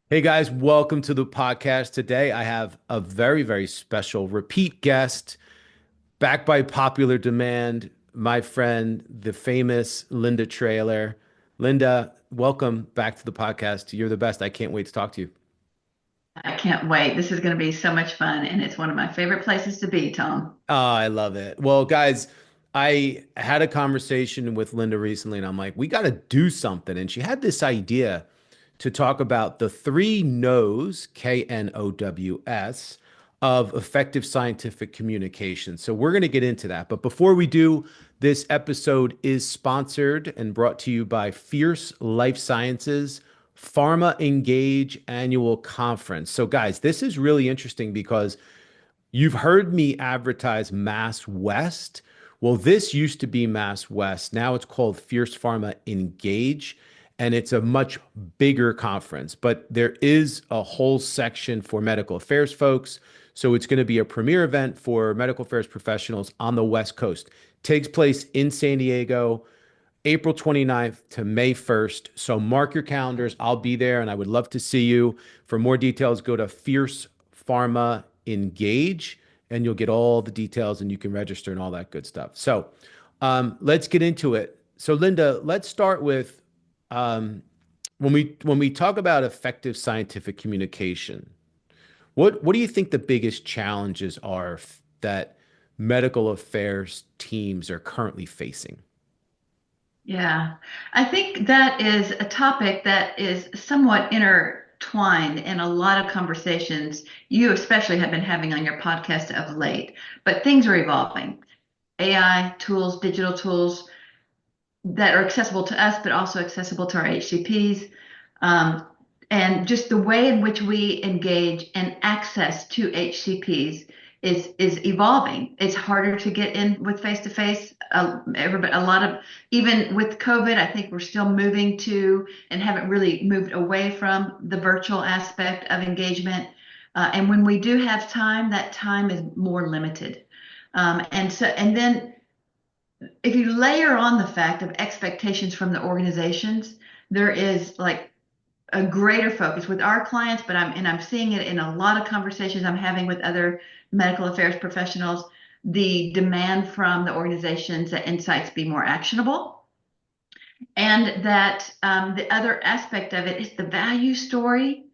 Hey guys, welcome to the podcast. Today I have a very, very special repeat guest, back by popular demand, my friend, the famous Linda Traylor. Linda, welcome back to the podcast. You're the best. I can't wait to talk to you. I can't wait. This is going to be so much fun, and it's one of my favorite places to be, Tom. Oh, I love it. Well, guys, I had a conversation with Linda recently, and I'm like, we got to do something. And she had this idea to talk about the three no's, KNOWS, of effective scientific communication. So we're going to get into that. But before we do, this episode is sponsored and brought to you by Fierce Life Sciences Pharma Engage Annual Conference. So, guys, this is really interesting because you've heard me advertise Mass West. Well, this used to be Mass West. Now it's called Fierce Pharma Engage, and it's a much bigger conference. But there is a whole section for medical affairs folks. So it's going to be a premier event for medical affairs professionals on the West Coast. Takes place in San Diego, April 29th to May 1st. So mark your calendars. I'll be there and I would love to see you. For more details, go to Fierce Pharma Engage and you'll get all the details and you can register and all that good stuff. So let's get into it. So Linda, let's start with um, when we talk about effective scientific communication, what do you think the biggest challenges are that medical affairs teams are currently facing? Yeah, I think that is a topic that is somewhat intertwined in a lot of conversations you especially have been having on your podcast of late. But things are evolving. AI tools, digital tools that are accessible to us, but also accessible to our HCPs. Um, and just the way in which we engage and access to HCPs is evolving. It's harder to get in with face to face. Everybody, a lot of even with COVID, I think we're still moving to and haven't really moved away from the virtual aspect of engagement. And when we do have time, that time is more limited. And then if you layer on the fact of expectations from the organizations, there is like a greater focus with our clients, but I'm seeing it in a lot of conversations I'm having with other medical affairs professionals, the demand from the organizations that insights be more actionable. And that the other aspect of it is the value story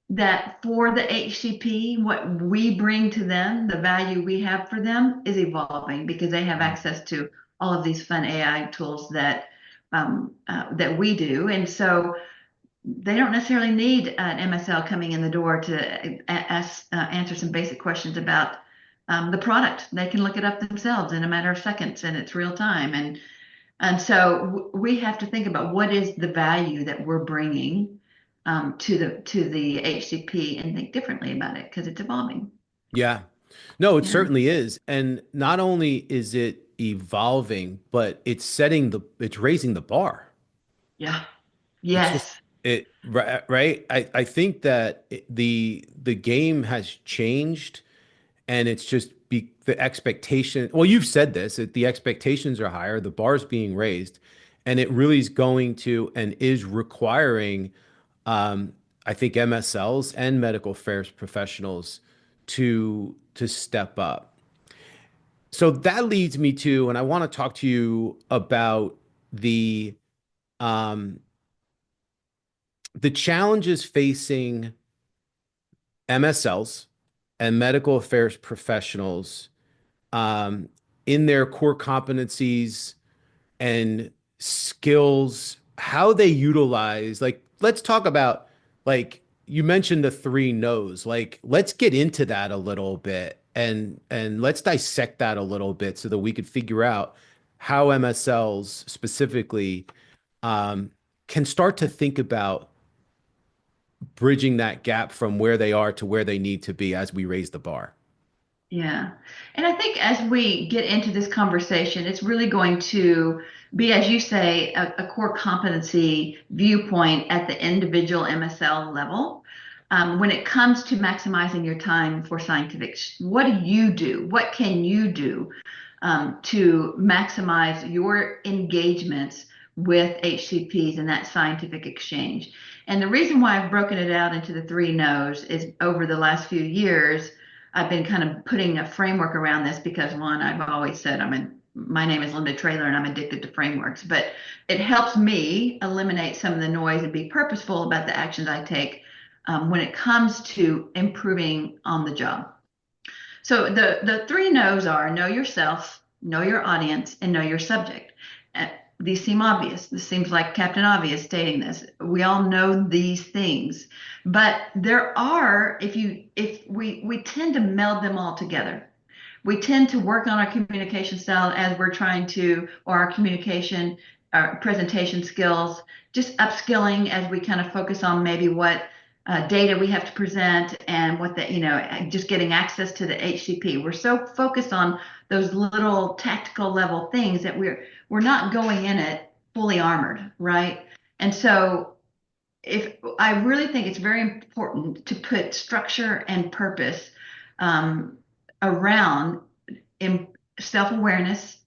that for the HCP, what we bring to them, the value we have for them is evolving because they have access to all of these fun AI tools that we do. And so they don't necessarily need an MSL coming in the door to answer some basic questions about the product. They can look it up themselves in a matter of seconds, and it's real time. And so we have to think about what is the value that we're bringing to the HCP and think differently about it because it's evolving. Yeah. No, it Yeah. certainly is. And not only is it evolving, but it's raising the bar. Yeah. It's just Yes. right. I think that the game has changed and it's just the expectation. Well, you've said this, the expectations are higher, the bar's being raised, and it really is going to and is requiring I think MSLs and medical affairs professionals to step up. So that leads me to, and I want to talk to you about the um, the challenges facing MSLs and medical affairs professionals um, in their core competencies and skills, how they utilize, like, let's talk about, like, you mentioned the three no's. Like, let's get into that a little bit and let's dissect that a little bit so that we could figure out how MSLs specifically um, can start to think about bridging that gap from where they are to where they need to be as we raise the bar. Yeah. And I think as we get into this conversation, it's really going to be, as you say, a core competency viewpoint at the individual MSL level. When it comes to maximizing your time for scientific, what do you do? What can you do to maximize your engagements with HCPs and that scientific exchange? And the reason why I've broken it out into the three no's is over the last few years, I've been kind of putting a framework around this because one, I've always said my name is Linda Traylor and I'm addicted to frameworks, but it helps me eliminate some of the noise and be purposeful about the actions I take when it comes to improving on the job. So the three no's are know yourself, know your audience, and know your subject. These seem obvious. This seems like Captain Obvious stating this. We all know these things, but there are, if we tend to meld them all together. We tend to work on our communication style as we're trying to, or our communication, our presentation skills, just upskilling as we kind of focus on maybe what data we have to present and what the, just getting access to the HCP. We're so focused on those little tactical level things that we're not going in it fully armored, right? And so if I really think it's very important to put structure and purpose around in self-awareness,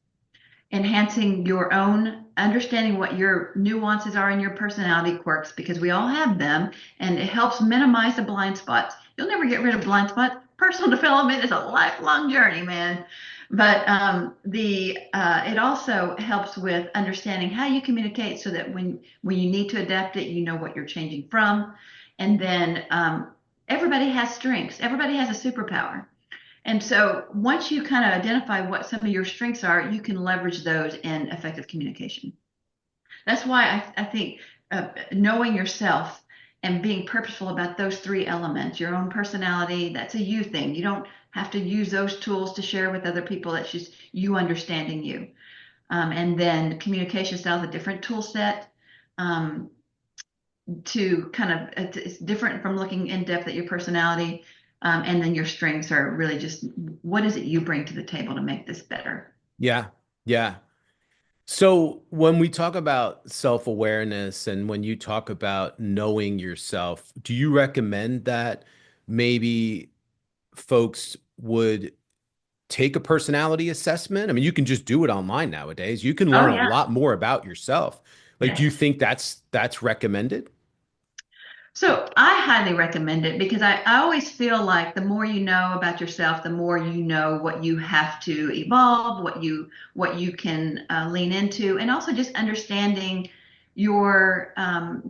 enhancing your own understanding what your nuances are in your personality quirks because we all have them, and it helps minimize the blind spots. You'll never get rid of blind spots. Personal development is a lifelong journey, man. But it also helps with understanding how you communicate so that when you need to adapt it, you know what you're changing from. And then everybody has strengths. Everybody has a superpower. And so once you kind of identify what some of your strengths are, you can leverage those in effective communication. That's why I think knowing yourself and being purposeful about those three elements, your own personality, that's a you thing. You don't have to use those tools to share with other people. That's just you understanding you. And then communication style is a different tool set to kind of, it's different from looking in depth at your personality. And then your strengths are really just what is it you bring to the table to make this better? Yeah. Yeah. So when we talk about self-awareness and when you talk about knowing yourself, do you recommend that maybe folks would take a personality assessment? I mean, you can just do it online nowadays. You can Oh, learn a yeah. lot more about yourself. Like, do you Yes. think that's recommended? So I highly recommend it because I always feel like the more you know about yourself, the more you know what you have to evolve, what you can lean into, and also just understanding your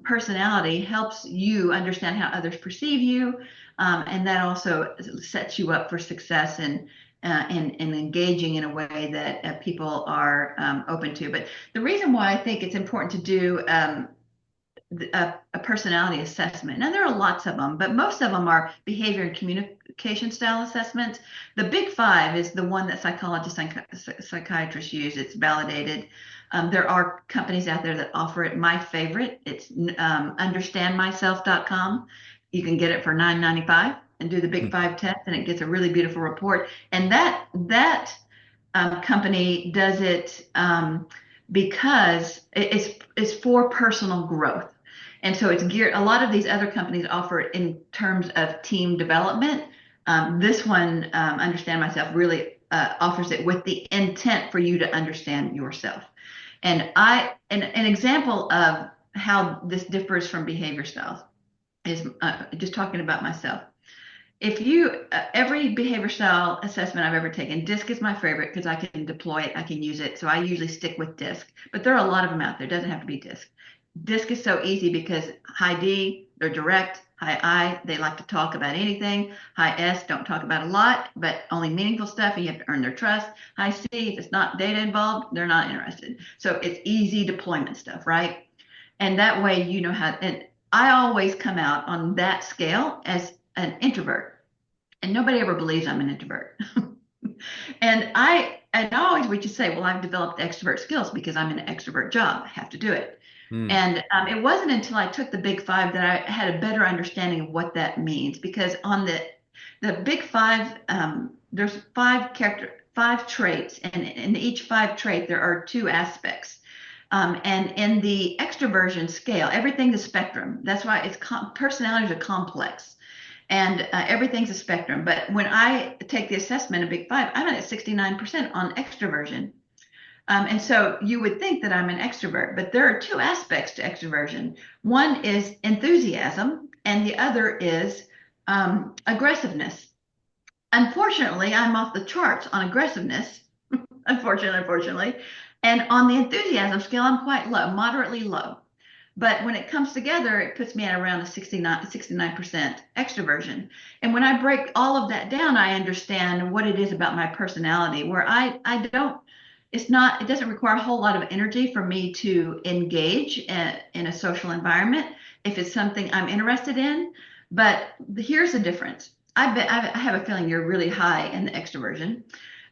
personality helps you understand how others perceive you, and that also sets you up for success and engaging in a way that people are open to. But the reason why I think it's important to do a personality assessment. Now, there are lots of them, but most of them are behavior and communication style assessments. The big five is the one that psychologists and psychiatrists use. It's validated. There are companies out there that offer it. My favorite, it's understandmyself.com. You can get it for $9.95 and do the big five test, and it gets a really beautiful report. And that company does it because it's for personal growth. And so it's geared, a lot of these other companies offer it in terms of team development. This one, Understand Myself, really offers it with the intent for you to understand yourself. And an example of how this differs from behavior styles is just talking about myself. If you, every behavior style assessment I've ever taken, DISC is my favorite because I can deploy it, I can use it. So I usually stick with DISC, but there are a lot of them out there. It doesn't have to be DISC. DISC is so easy because high D, they're direct. High I, they like to talk about anything. High S, don't talk about a lot, but only meaningful stuff, and you have to earn their trust. High C, if it's not data involved, they're not interested. So it's easy deployment stuff, right? And that way you know how, and I always come out on that scale as an introvert, and nobody ever believes I'm an introvert. And I always would just say, well, I've developed extrovert skills because I'm in an extrovert job. I have to do it. Hmm. And it wasn't until I took the big five that I had a better understanding of what that means. Because on the big five, there's five traits, and in each five trait there are two aspects. And in the extroversion scale, everything's a spectrum. That's why personalities are complex, and everything's a spectrum. But when I take the assessment of Big Five, I'm at 69% on extroversion. And so you would think that I'm an extrovert, but there are two aspects to extroversion. One is enthusiasm, and the other is aggressiveness. Unfortunately, I'm off the charts on aggressiveness, unfortunately. And on the enthusiasm scale, I'm quite low, moderately low. But when it comes together, it puts me at around a 69% extroversion. And when I break all of that down, I understand what it is about my personality, where I don't, it's not, it doesn't require a whole lot of energy for me to engage in a social environment if it's something I'm interested in. But here's the difference. I have a feeling you're really high in the extroversion.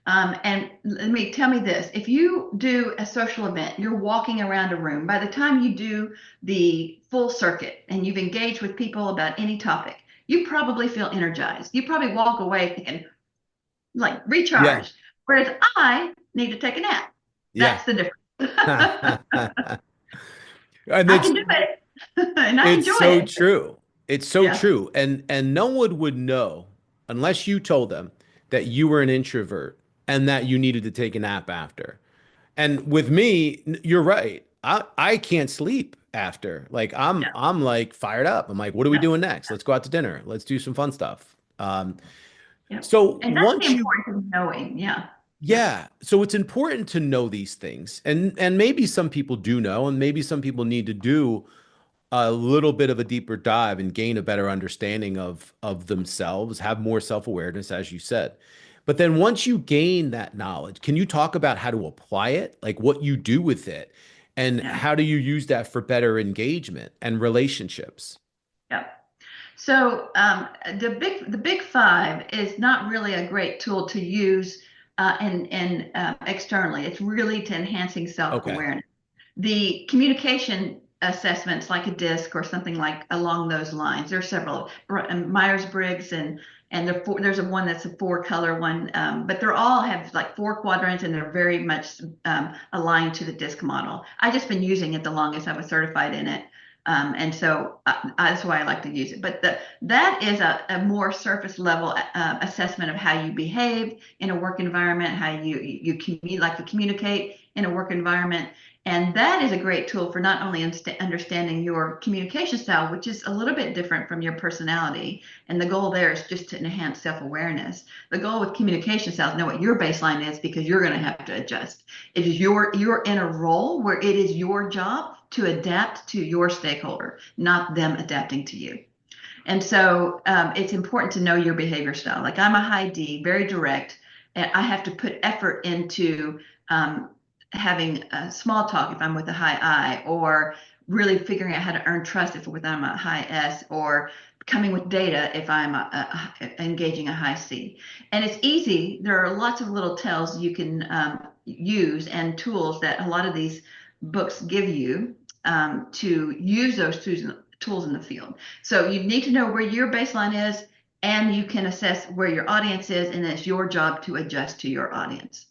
And let me tell me this, if you do a social event, you're walking around a room, by the time you do the full circuit and you've engaged with people about any topic, you probably feel energized. You probably walk away thinking, like, Yeah. recharged. Whereas I need to take a nap. Yeah. That's the difference. And I can do it and I it's enjoy so it. true. It's so Yeah. true. And no one would know unless you told them that you were an introvert and that you needed to take a nap after. And with me, you're right. I can't sleep after. Like Yeah. I'm like fired up. I'm like, what are we Yeah. doing next? Let's go out to dinner. Let's do some fun stuff. Yeah. So And that's the once you importance of knowing. Yeah. Yeah. Yeah, so it's important to know these things. And maybe some people do know, and maybe some people need to do a little bit of a deeper dive and gain a better understanding of themselves, have more self-awareness, as you said. But then once you gain that knowledge, can you talk about how to apply it, like what you do with it, and Yeah. how do you use that for better engagement and relationships? Yeah. So the big five is not really a great tool to use and externally. It's really to enhancing Okay. self-awareness. The communication assessments, like a DISC or something like along those lines. There are several Myers-Briggs and there's a one that's a four-color one, but they're all have like four quadrants and they're very much aligned to the DISC model. I just been using it the longest. I was certified in it. And so that's why I like to use it. But that is a more surface level assessment of how you behave in a work environment, how you like to communicate in a work environment. And that is a great tool for not only understanding your communication style, which is a little bit different from your personality. And the goal there is just to enhance self-awareness. The goal with communication style is know what your baseline is because you're going to have to adjust. It is you're in a role where it is your job to adapt to your stakeholder, not them adapting to you. And so it's important to know your behavior style. Like I'm a high D, very direct, and I have to put effort into having a small talk if I'm with a high I, or really figuring out how to earn trust if I'm a high S, or coming with data if I'm engaging a high C. And it's easy. There are lots of little tells you can use and tools that a lot of these books give you to use those tools in the field. So you need to know where your baseline is, and you can assess where your audience is, and it's your job to adjust to your audience.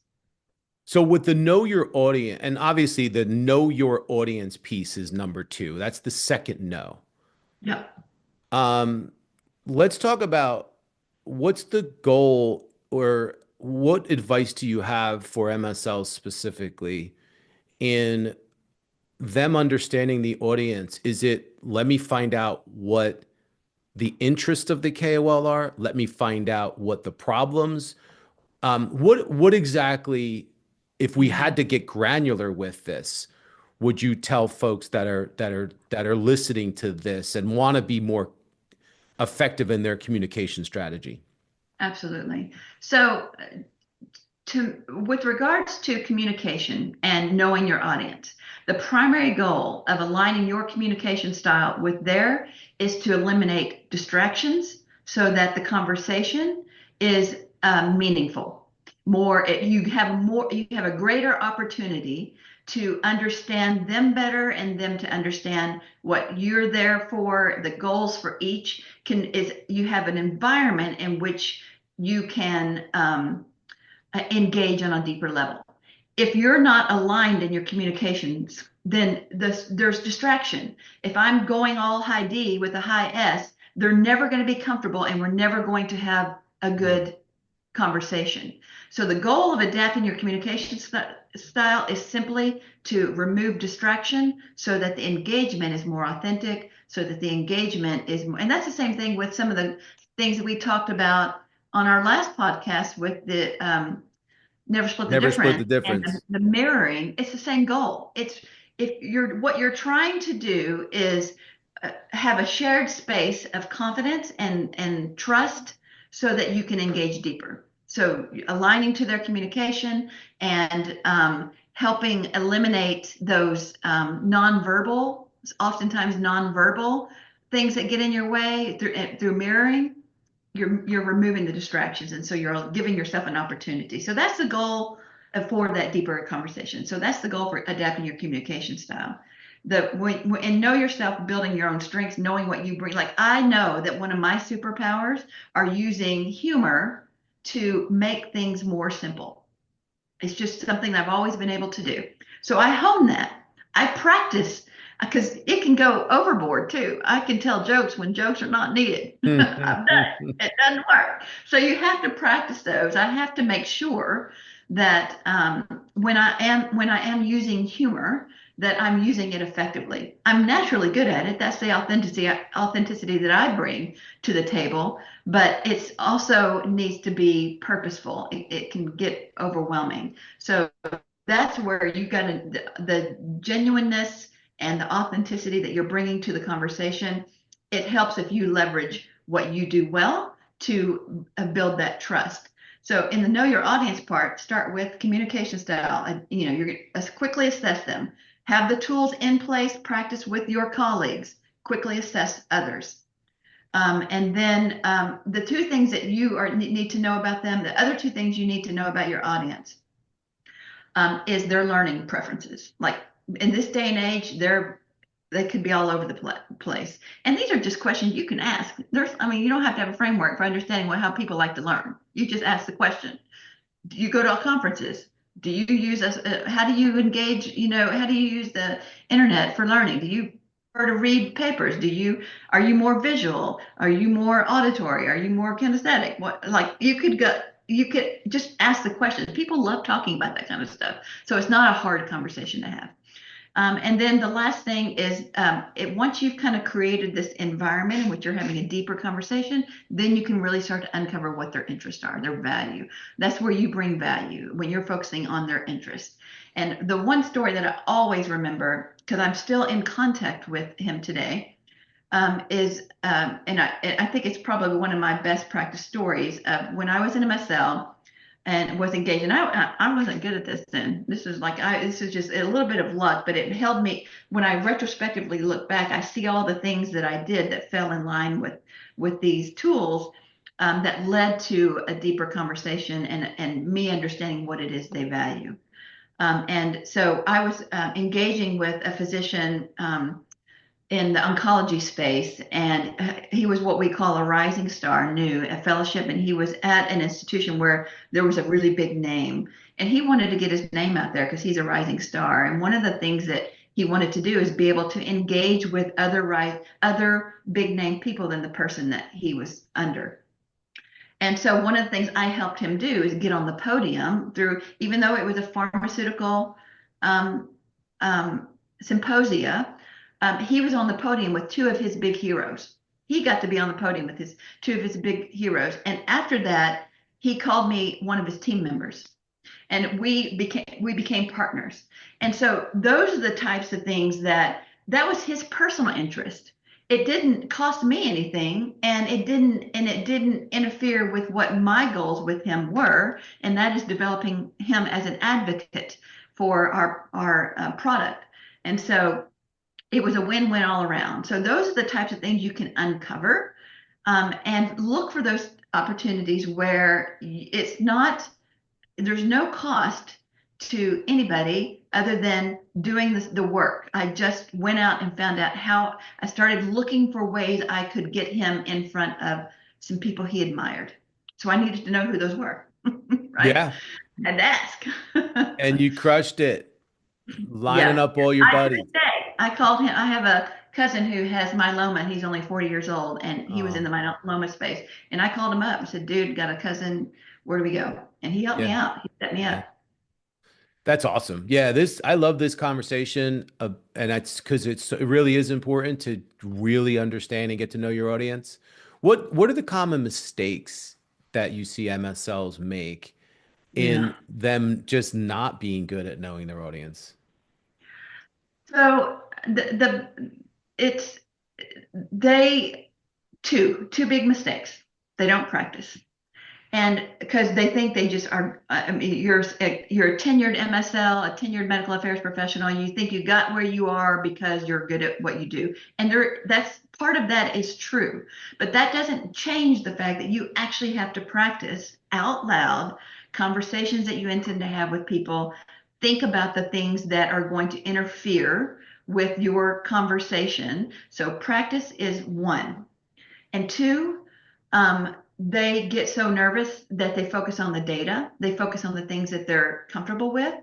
So with the know your audience, and obviously the know your audience piece is number two. That's the second no. Yep. Um, let's talk about what's the goal or what advice do you have for MSLs specifically in them understanding the audience? Is it let me find out what the interest of the KOL are? Let me find out what the problems. What exactly, if we Yeah. had to get granular with this, would you tell folks that are listening to this and want to be more effective in their communication strategy? Absolutely. So with regards to communication and knowing your audience, the primary goal of aligning your communication style with their is to eliminate distractions so that the conversation is meaningful. You have a greater opportunity to understand them better and them to understand what you're there for, the goals for each you have an environment in which you can engage on a deeper level. If you're not aligned in your communications, then there's distraction. If I'm going all high D with a high S, they're never going to be comfortable and we're never going to have a good conversation. So the goal of adapting your communication style is simply to remove distraction so that the engagement is more authentic, so that the engagement is more, and that's the same thing with some of the things that we talked about on our last podcast with the never split the Never split difference the and difference. the mirroring. It's the same goal. It's if you're what you're trying to do is have a shared space of confidence and trust so that you can engage deeper. So aligning to their communication and helping eliminate those nonverbal, oftentimes nonverbal things that get in your way through mirroring. You're removing the distractions, and so you're giving yourself an opportunity. So that's the goal for that deeper conversation. So that's the goal for adapting your communication style. And know yourself, building your own strengths, knowing what you bring. Like I know that one of my superpowers are using humor to make things more simple. It's just something I've always been able to do. So I hone that. I practice because it can go overboard too. I can tell jokes when jokes are not needed. I've done it. It doesn't work. So you have to practice those. I have to make sure that when I am using humor, that I'm using it effectively. I'm naturally good at it. That's the authenticity that I bring to the table. But it's also needs to be purposeful. It can get overwhelming. So that's where you got to, the genuineness and the authenticity that you're bringing to the conversation. It helps if you leverage what you do well to build that trust. So in the know your audience part, start with communication style. And, you're going to quickly assess them. Have the tools in place, practice with your colleagues, quickly assess others. And then the two things that need to know about them, the other two things you need to know about your audience is their learning preferences. Like in this day and age, they could be all over the place. And these are just questions you can ask. You don't have to have a framework for understanding how people like to learn. You just ask the question. Do you go to conferences? Do you use how do you engage? How do you use the internet for learning? Do you prefer to read papers? Are you more visual? Are you more auditory? Are you more kinesthetic? You could just ask the questions. People love talking about that kind of stuff. So it's not a hard conversation to have. And then the last thing is once you've kind of created this environment in which you're having a deeper conversation, then you can really start to uncover what their interests are, their value. That's where you bring value when you're focusing on their interests. And the one story that I always remember, because I'm still in contact with him today, and I think it's probably one of my best practice stories of when I was in MSL and was engaged. And I wasn't good at this then. This is just a little bit of luck, but it held me. When I retrospectively look back, I see all the things that I did that fell in line with these tools that led to a deeper conversation and me understanding what it is they value. And so I was engaging with a physician in the oncology space, and he was what we call a rising star, new, a fellowship, and he was at an institution where there was a really big name, and he wanted to get his name out there because he's a rising star. And one of the things that he wanted to do is be able to engage with other big name people than the person that he was under. And so one of the things I helped him do is get on the podium even though it was a pharmaceutical um, symposia. He was on the podium with two of his big heroes. He got to be on the podium with two of his big heroes. And after that, he called me one of his team members, and we became partners. And so those are the types of things that was his personal interest. It didn't cost me anything, and it didn't interfere with what my goals with him were, and that is developing him as an advocate for our product. And so it was a win-win all around. So those are the types of things you can uncover, and look for those opportunities where there's no cost to anybody other than doing the work. I just went out and found out how I started looking for ways I could get him in front of some people he admired. So I needed to know who those were, right? Yeah. And ask. And you crushed it, lining Yeah. up all your I to buddies. this day, I called him. I have cousin who has myeloma, and he's only 40 years old, and he was in Oh, the myeloma space. And I called him up and said, "Dude, got a cousin. Where do we go?" And he helped me yeah, out. He set me yeah. up. That's awesome. Yeah, I love this conversation, and that's because it really is important to really understand and get to know your audience. What are the common mistakes that you see MSLs make in Yeah. them just not being good at knowing their audience? So the it's they two big mistakes. They don't practice. And because they think they just are, I mean, you're a tenured MSL, a tenured medical affairs professional. You think you got where you are because you're good at what you do, and that's part of that is true. But that doesn't change the fact that you actually have to practice out loud conversations that you intend to have with people. Think about the things that are going to interfere with your conversation. So practice is one. And two, they get so nervous that they focus on the data, they focus on the things that they're comfortable with,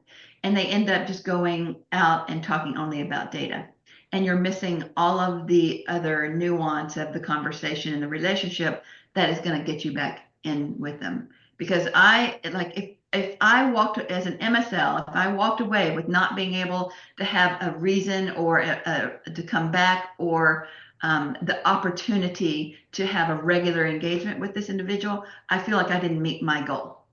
and they end up just going out and talking only about data. And you're missing all of the other nuance of the conversation and the relationship that is going to get you back in with them. Because I like if I walked as an MSL, if I walked away with not being able to have a reason or to come back or the opportunity to have a regular engagement with this individual, I feel like I didn't meet my goal.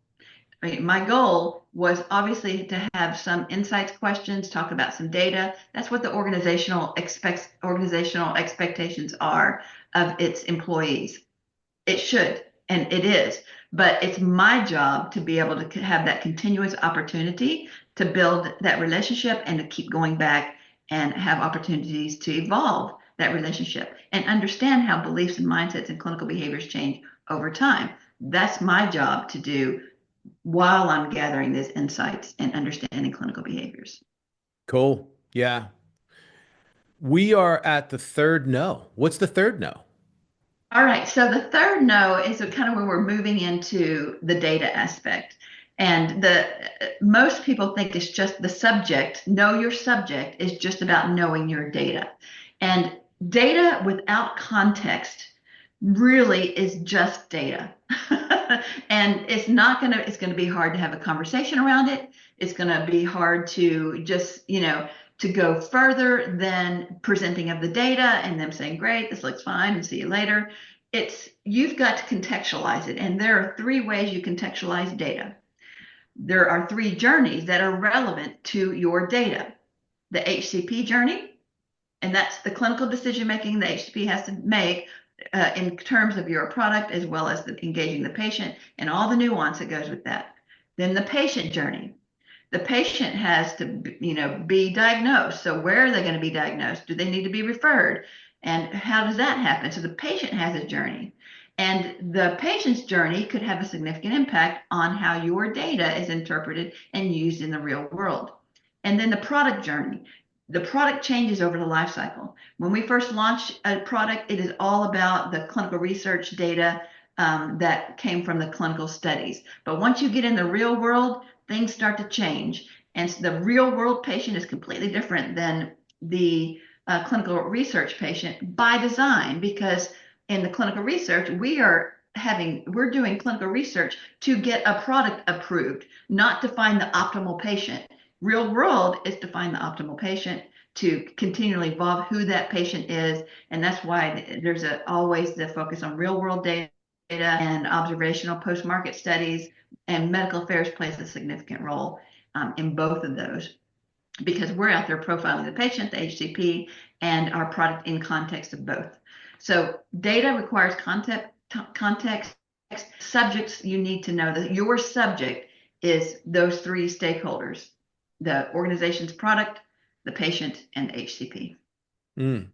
I mean, my goal was obviously to have some insights, questions, talk about some data. That's what the organizational expectations are of its employees. It should, and it is, but it's my job to be able to have that continuous opportunity to build that relationship and to keep going back and have opportunities to evolve that relationship and understand how beliefs and mindsets and clinical behaviors change over time. That's my job to do while I'm gathering these insights and understanding clinical behaviors. Cool. Yeah. We are at the third no. What's the third no? All right, so the third no is kind of where we're moving into the data aspect. And the most people think it's just the subject. Know your subject is just about knowing your data. And data without context really is just data. And it's going to be hard to have a conversation around it. It's going to be hard to just, to go further than presenting of the data and them saying, great, this looks fine, and see you later. You've got to contextualize it. And there are three ways you contextualize data. There are three journeys that are relevant to your data. The HCP journey, and that's the clinical decision making the HCP has to make in terms of your product as well as engaging the patient and all the nuance that goes with that. Then the patient journey. The patient has to, be diagnosed. So where are they going to be diagnosed? Do they need to be referred? And how does that happen? So the patient has a journey. And the patient's journey could have a significant impact on how your data is interpreted and used in the real world. And then the product journey. The product changes over the life cycle. When we first launch a product, it is all about the clinical research data that came from the clinical studies. But once you get in the real world, things start to change. And so the real world patient is completely different than the clinical research patient by design, because in the clinical research, we're doing clinical research to get a product approved, not to find the optimal patient. Real world is to find the optimal patient, to continually evolve who that patient is. And that's why there's always the focus on real world data and observational post-market studies, and medical affairs plays a significant role in both of those, because we're out there profiling the patient, the HCP, and our product in context of both. So data requires context. Subjects, you need to know that your subject is those three stakeholders: the organization's product, the patient, and the HCP. Mm.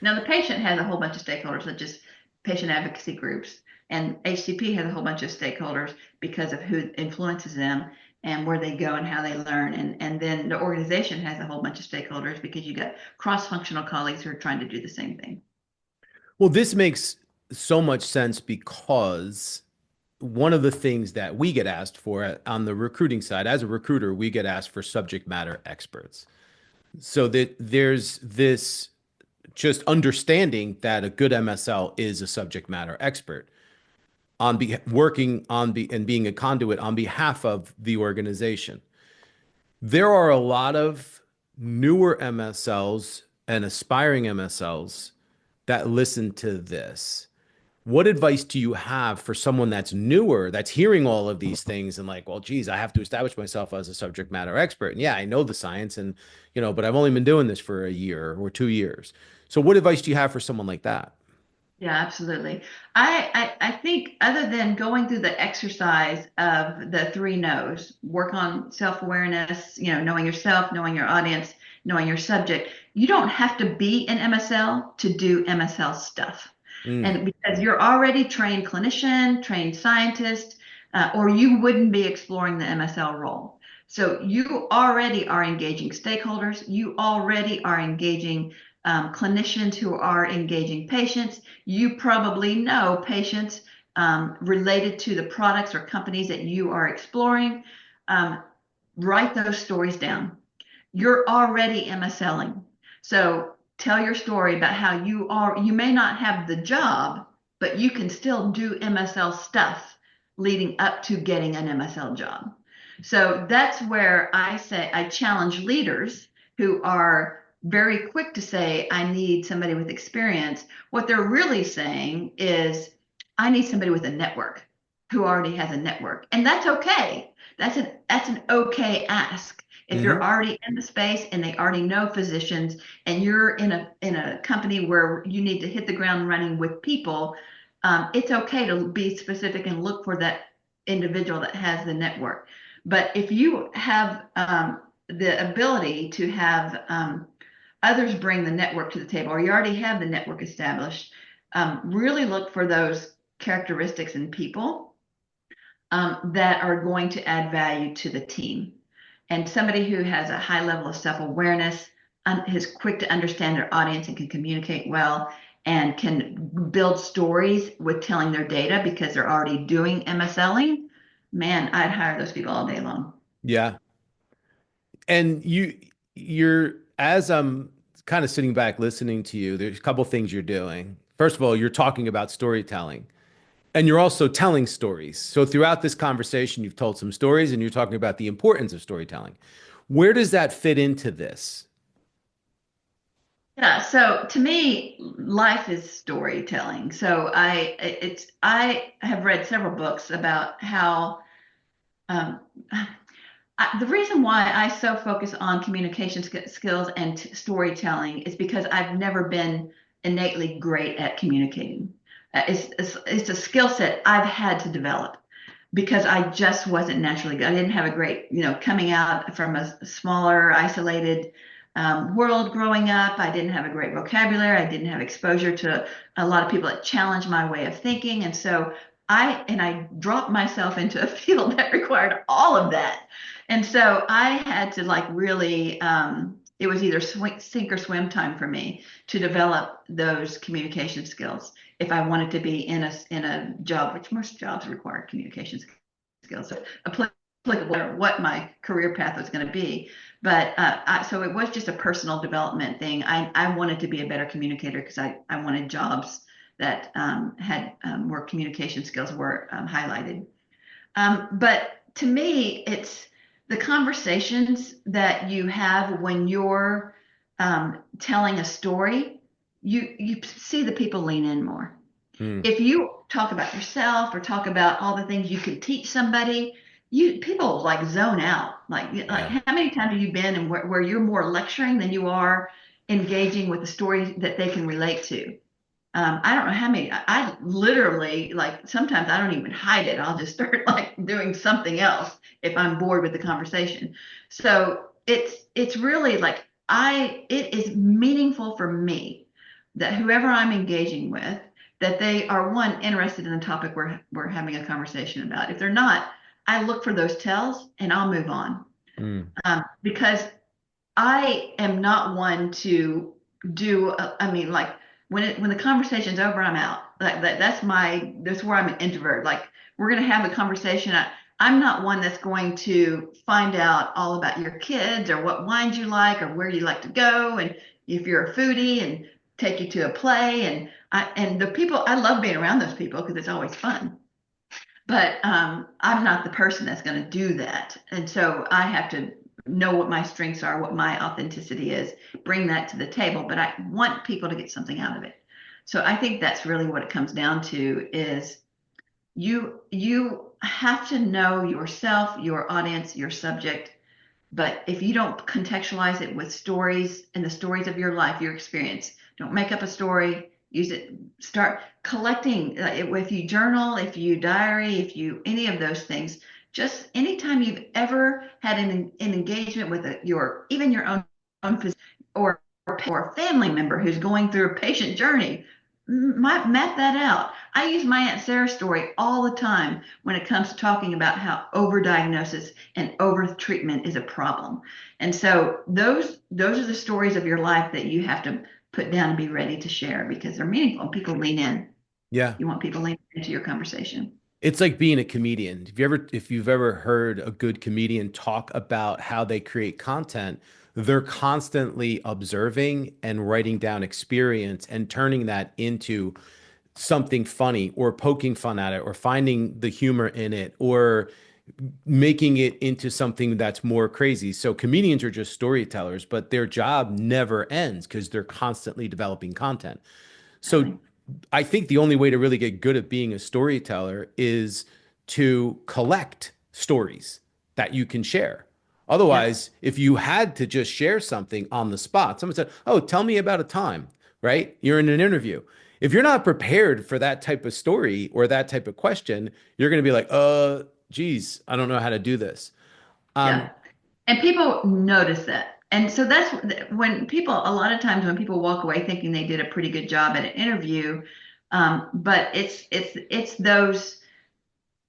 Now, the patient has a whole bunch of stakeholders, such as patient advocacy groups, and HCP has a whole bunch of stakeholders because of who influences them and where they go and how they learn. And then the organization has a whole bunch of stakeholders because you got cross-functional colleagues who are trying to do the same thing. Well, this makes so much sense because one of the things that we get asked for on the recruiting side, as a recruiter, we get asked for subject matter experts. So that there's this just understanding that a good MSL is a subject matter expert working and being a conduit on behalf of the organization. There are a lot of newer MSLs and aspiring MSLs that listen to this. What advice do you have for someone that's newer, that's hearing all of these things and like, well, geez, I have to establish myself as a subject matter expert. And yeah, I know the science and, but I've only been doing this for a year or 2 years. So what advice do you have for someone like that? Yeah, absolutely. I think other than going through the exercise of the three knows, work on self-awareness, knowing yourself, knowing your audience, knowing your subject, you don't have to be an MSL to do MSL stuff. Mm, And because you're already trained clinician, trained scientist, or you wouldn't be exploring the MSL role. So you already are engaging stakeholders. You already are engaging clinicians who are engaging patients. You probably know patients related to the products or companies that you are exploring. Um, Write those stories down. You're already MSLing. So tell your story about how you may not have the job, but you can still do MSL stuff leading up to getting an MSL job. So that's where I say I challenge leaders who are very quick to say, I need somebody with experience. What they're really saying is, I need somebody with a network who already has a network. And that's okay. That's an okay ask. If you're hmm already in the space and they already know physicians and you're in a company where you need to hit the ground running with people, it's okay to be specific and look for that individual that has the network. But if you have the ability to have others bring the network to the table, or you already have the network established, really look for those characteristics in people that are going to add value to the team. And somebody who has a high level of self awareness, is quick to understand their audience and can communicate well and can build stories with telling their data because they're already doing MSLing. Man, I'd hire those people all day long. Yeah. And you're, as I'm kind of sitting back listening to you, there's a couple things you're doing. First of all, you're talking about storytelling and you're also telling stories. So throughout this conversation, you've told some stories and you're talking about the importance of storytelling. Where does that fit into this? Yeah, so to me, life is storytelling. So I have read several books about how um, the reason why I so focus on communication skills and storytelling is because I've never been innately great at communicating. It's a skill set I've had to develop because I just wasn't naturally good. I didn't have a great, coming out from a smaller, isolated world growing up. I didn't have a great vocabulary. I didn't have exposure to a lot of people that challenged my way of thinking. And so I dropped myself into a field that required all of that. And so I had to like really, it was either sink or swim time for me to develop those communication skills if I wanted to be in a job, which most jobs require communication skills, so applicable or what my career path was going to be. But so it was just a personal development thing. I wanted to be a better communicator because I wanted jobs that had where communication skills were highlighted. But to me, it's the conversations that you have when you're telling a story. You see the people lean in more. Hmm. If you talk about yourself or talk about all the things you could teach somebody, you people like zone out. Like Yeah. how many times have you been and where you're more lecturing than you are engaging with a story that they can relate to? I don't know how many. I literally like sometimes I don't even hide it. I'll just start like doing something else if I'm bored with the conversation. So it's really like it is meaningful for me that whoever I'm engaging with, that they are one interested in the topic we're having a conversation about. If they're not, I look for those tells and I'll move on Hmm. because I am not one to do. I mean, like when the conversation's over, I'm out. That's where I'm an introvert. Like we're gonna have a conversation. I'm not one that's going to find out all about your kids or what wines you like or where you like to go and if you're a foodie and take you to a play, and the people, I love being around those people because it's always fun. But I'm not the person that's going to do that. And so I have to know what my strengths are, what my authenticity is, bring that to the table. But I want people to get something out of it. So I think that's really what it comes down to is you have to know yourself, your audience, your subject. But if you don't contextualize it with stories and the stories of your life, your experience, don't make up a story, use it, start collecting. If you journal, if you diary, if you any of those things, just anytime you've ever had an engagement with even your own physician or a family member who's going through a patient journey, map that out. I use my Aunt Sarah's story all the time when it comes to talking about how overdiagnosis and overtreatment is a problem. And so those are the stories of your life that you have to put down and be ready to share because they're meaningful and people lean in. Yeah. You want people leaning into your conversation. It's like being a comedian. If you've ever heard a good comedian talk about how they create content, they're constantly observing and writing down experience and turning that into something funny or poking fun at it or finding the humor in it or making it into something that's more crazy. So comedians are just storytellers, but their job never ends because they're constantly developing content. So Exactly. I think the only way to really get good at being a storyteller is to collect stories that you can share. Yep. Otherwise, if you had to just share something on the spot, someone said, "Oh, tell me about a time," right? You're in an interview. If you're not prepared for that type of story or that type of question, you're going to be like, geez, I don't know how to do this." Yeah. Um, And people notice that. And so that's when people, a lot of times when people walk away thinking they did a pretty good job at an interview, but it's those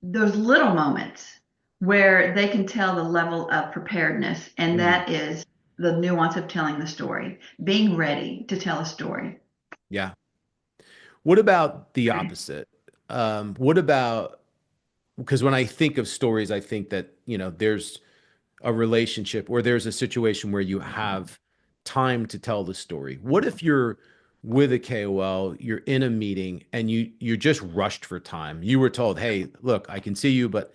little moments where they can tell the level of preparedness, and mm, that is the nuance of telling the story, being ready to tell a story. yeah. What about the opposite? What about because when I think of stories, I think that, there's a relationship or there's a situation where you have time to tell the story. What if you're with a KOL, you're in a meeting and you're just rushed for time. You were told, "Hey, look, I can see you, but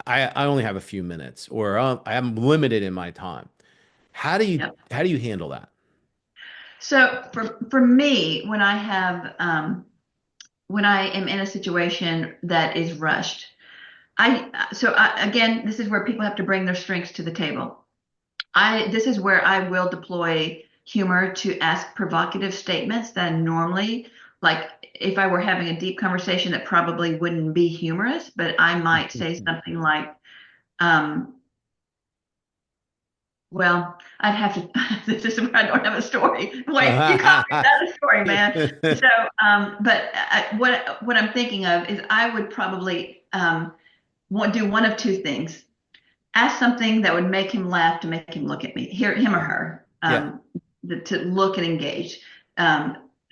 I only have a few minutes or I am limited in my time." How do you Yep. how do you handle that? So for me, when I am in a situation that is rushed, again, this is where people have to bring their strengths to the table. This is where I will deploy humor to ask provocative statements that normally, like if I were having a deep conversation that probably wouldn't be humorous, but I might say something like, um, well, I'd have to, this is where I don't have a story. Wait, you caught me without a story, man. So, what I'm thinking of is I would probably do one of two things: ask something that would make him laugh to make him look at me, hear him or her, Yeah. to look and engage.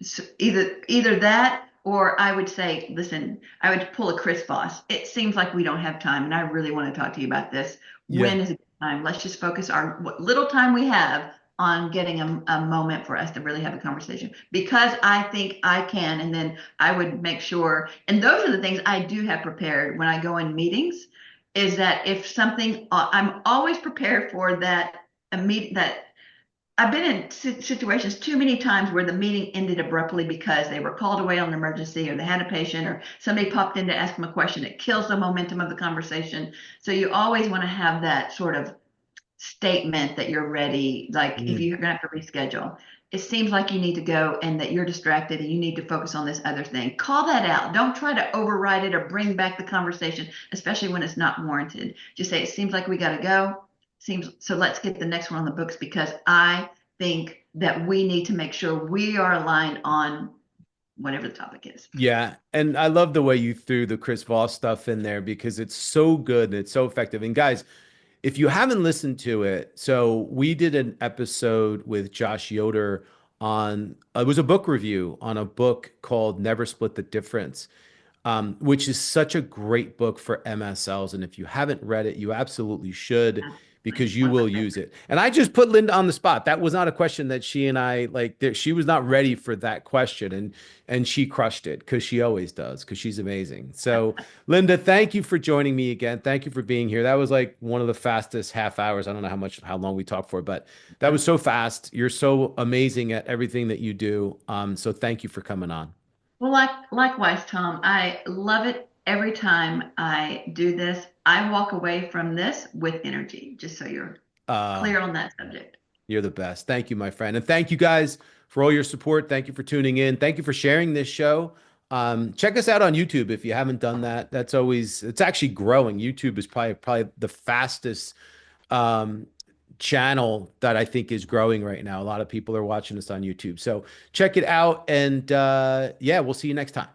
So either that, or I would say, listen, I would pull a Chris Voss. It seems like we don't have time, and I really want to talk to you about this. Yeah. When is a good time? Let's just focus our what little time we have on getting a moment for us to really have a conversation because I think I can. And then I would make sure, and those are the things I do have prepared when I go in meetings is that if something I'm always prepared for that immediate that I've been in situations too many times where the meeting ended abruptly because they were called away on an emergency or they had a patient or somebody popped in to ask them a question. It kills the momentum of the conversation. So you always want to have that sort of statement that you're ready, like if Mm. you're going to have to reschedule. It seems like you need to go and that you're distracted and you need to focus on this other thing. Call that out. Don't try to override it or bring back the conversation, especially when it's not warranted. Just say, it seems like we got to go. Seems so let's get the next one on the books because I think that we need to make sure we are aligned on whatever the topic is. Yeah, and I love the way you threw the Chris Voss stuff in there because it's so good and it's so effective. And guys, if you haven't listened to it, so we did an episode with Josh Yoder on it was a book review on a book called Never Split the Difference, which is such a great book for MSLs. And if you haven't read it, you absolutely should because you will use it. And I just put Linda on the spot. That was not a question that she and I like. She was not ready for that question, and she crushed it because she always does because she's amazing. So, Linda, thank you for joining me again. Thank you for being here. That was like one of the fastest half hours. I don't know how long we talked for, but that was so fast. You're so amazing at everything that you do. So thank you for coming on. Well, likewise, Tom, I love it every time I do this. I walk away from this with energy, just so you're Uh, clear on that subject. You're the best. Thank you, my friend. And thank you guys for all your support. Thank you for tuning in. Thank you for sharing this show. Check us out on YouTube if you haven't done that. It's actually growing. YouTube is probably the fastest um, channel that I think is growing right now. A lot of people are watching us on YouTube. So check it out. And yeah, we'll see you next time.